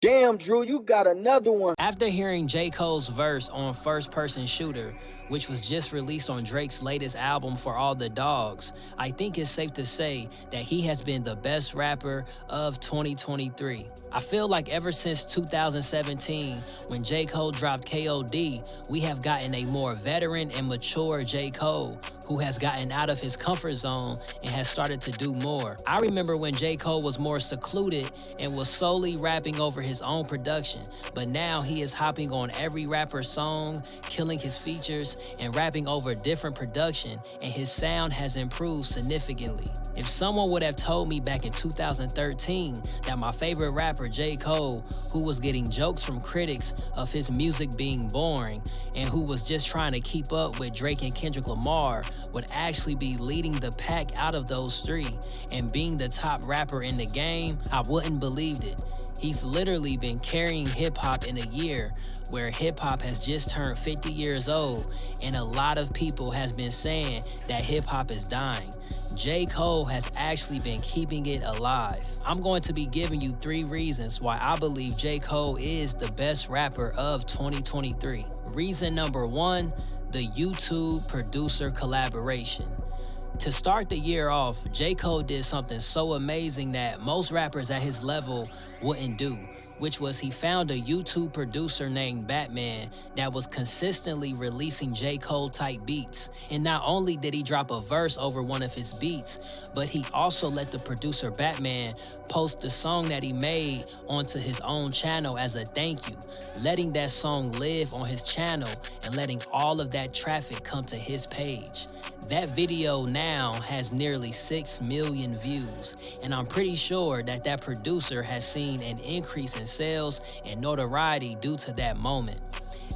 Damn, Dru, you got another one. After hearing J. Cole's verse on First Person Shooter, which was just released on Drake's latest album For All the Dogs, I think it's safe to say that he has been the best rapper of 2023. I feel like ever since 2017, when J. Cole dropped KOD, we have gotten a more veteran and mature J. Cole, who has gotten out of his comfort zone and has started to do more. I remember when J. Cole was more secluded and was solely rapping over his own production, but now he is hopping on every rapper's song, killing his features, and rapping over different production, and his sound has improved significantly. If someone would have told me back in 2013 that my favorite rapper, J. Cole, who was getting jokes from critics of his music being boring, and who was just trying to keep up with Drake and Kendrick Lamar, would actually be leading the pack out of those three and being the top rapper in the game, I wouldn't believed it. He's literally been carrying hip-hop in a year where hip-hop has just turned 50 years old, and a lot of people has been saying that hip-hop is dying. J. Cole has actually been keeping it alive. I'm going to be giving you 3 reasons why I believe J. Cole is the best rapper of 2023. Reason number 1, the YouTube producer collaboration. To start the year off, J. Cole did something so amazing that most rappers at his level wouldn't do, which was he found a YouTube producer named Batman that was consistently releasing J. Cole type beats. And not only did he drop a verse over one of his beats, but he also let the producer Batman post the song that he made onto his own channel as a thank you, letting that song live on his channel and letting all of that traffic come to his page. That video now has nearly 6 million views, and I'm pretty sure that that producer has seen an increase in sales and notoriety due to that moment.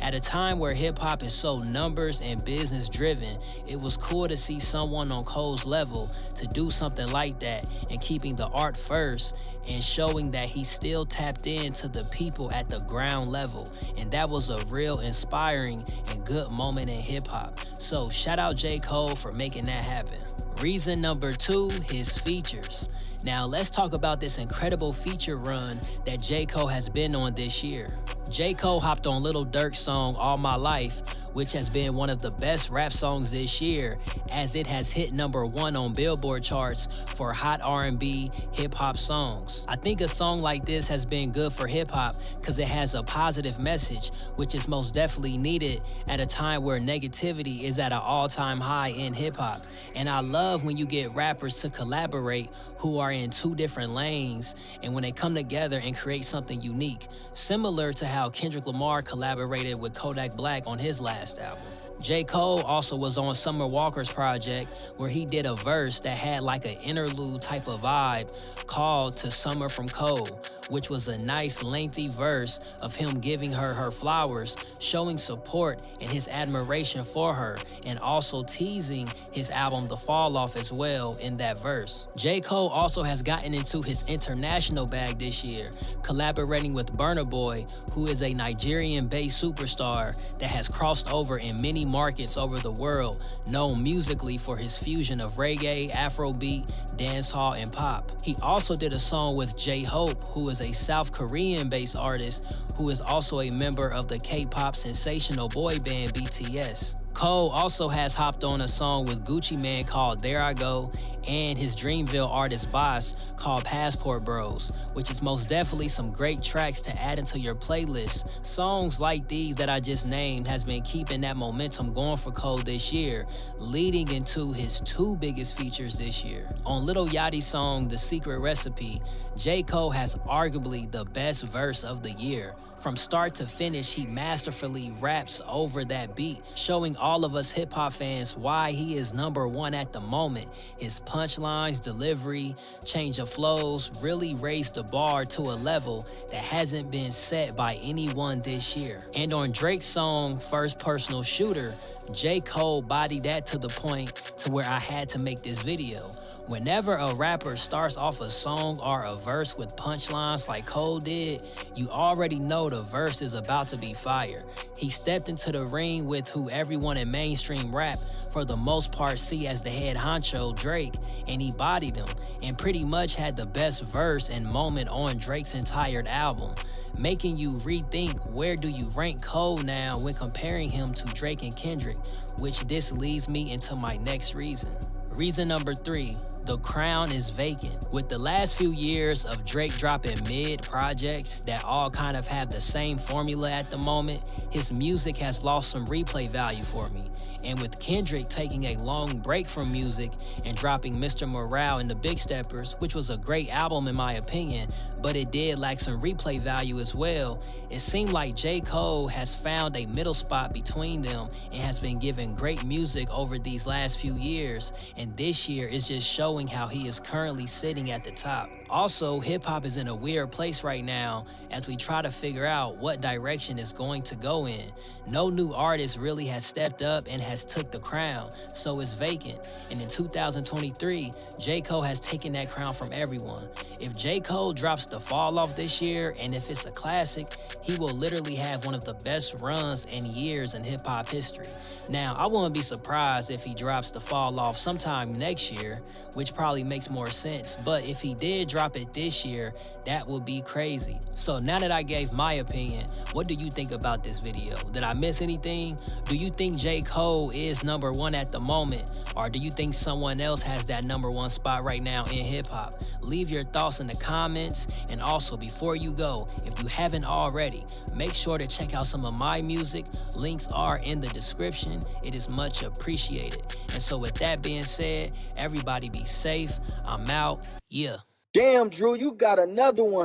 At a time where hip-hop is so numbers and business driven, it was cool to see someone on Cole's level to do something like that and keeping the art first and showing that he still tapped into the people at the ground level. And that was a real inspiring and good moment in hip-hop. So shout out J. Cole for making that happen. Reason number 2, his features. Now let's talk about this incredible feature run that J. Cole has been on this year. J. Cole hopped on Lil Durk's song All My Life, which has been one of the best rap songs this year, as it has hit #1 on Billboard charts for hot R&B hip-hop songs. I think a song like this has been good for hip-hop because it has a positive message, which is most definitely needed at a time where negativity is at an all-time high in hip-hop. And I love when you get rappers to collaborate who are in 2 different lanes, and when they come together and create something unique, similar to how Kendrick Lamar collaborated with Kodak Black on his last album. J. Cole also was on Summer Walker's project where he did a verse that had like an interlude type of vibe called To Summer from Cole, which was a nice lengthy verse of him giving her her flowers, showing support and his admiration for her, and also teasing his album The Fall Off as well in that verse. J. Cole also has gotten into his international bag this year, collaborating with Burna Boy, who is a Nigerian-based superstar that has crossed over in many markets over the world, known musically for his fusion of reggae, Afrobeat, dancehall, and pop. He also did a song with J-Hope, who is a South Korean-based artist who is also a member of the K-pop sensational boy band BTS. Cole also has hopped on a song with Gucci Mane called There I Go, and his Dreamville artist Boss called Passport Bros, which is most definitely some great tracks to add into your playlist. Songs like these that I just named has been keeping that momentum going for Cole this year, leading into his 2 biggest features this year. On Lil Yachty's song The Secret Recipe, J. Cole has arguably the best verse of the year. From start to finish, he masterfully raps over that beat, showing all of us hip-hop fans why he is #1 at the moment. His punchlines, delivery, change of flows really raised the bar to a level that hasn't been set by anyone this year. And on Drake's song First Personal Shooter, J. Cole bodied that to the point to where I had to make this video. Whenever a rapper starts off a song or a verse with punchlines like Cole did, you already know the verse is about to be fire. He stepped into the ring with who everyone in mainstream rap for the most part see as the head honcho, Drake, and he bodied him and pretty much had the best verse and moment on Drake's entire album, making you rethink where do you rank Cole now when comparing him to Drake and Kendrick, which this leads me into my next reason. Reason number 3. The crown is vacant. With the last few years of Drake dropping mid projects that all kind of have the same formula at the moment, his music has lost some replay value for me. And with Kendrick taking a long break from music and dropping Mr. Morale and the Big Steppers, which was a great album in my opinion, but it did lack some replay value as well, it seemed like J. Cole has found a middle spot between them and has been giving great music over these last few years, and this year is just showing how he is currently sitting at the top. Also, hip-hop is in a weird place right now as we try to figure out what direction it's going to go in. No new artist really has stepped up and has took the crown, so it's vacant. And in 2023, J. Cole has taken that crown from everyone. If J. Cole drops The Fall Off this year, and if it's a classic, he will literally have one of the best runs in years in hip-hop history. Now, I wouldn't be surprised if he drops The Fall Off sometime next year, which probably makes more sense, but if he did drop it this year, that would be crazy. So now that I gave my opinion, what do you think about this video? Did I miss anything? Do you think J. Cole is #1 at the moment, or do you think someone else has that #1 spot right now in hip-hop? Leave your thoughts in the comments, and also before you go, if you haven't already, make sure to check out some of my music. Links are in the description. It is much appreciated. And so with that being said, everybody be safe. I'm out. Yeah. Damn, Dru, you got another one.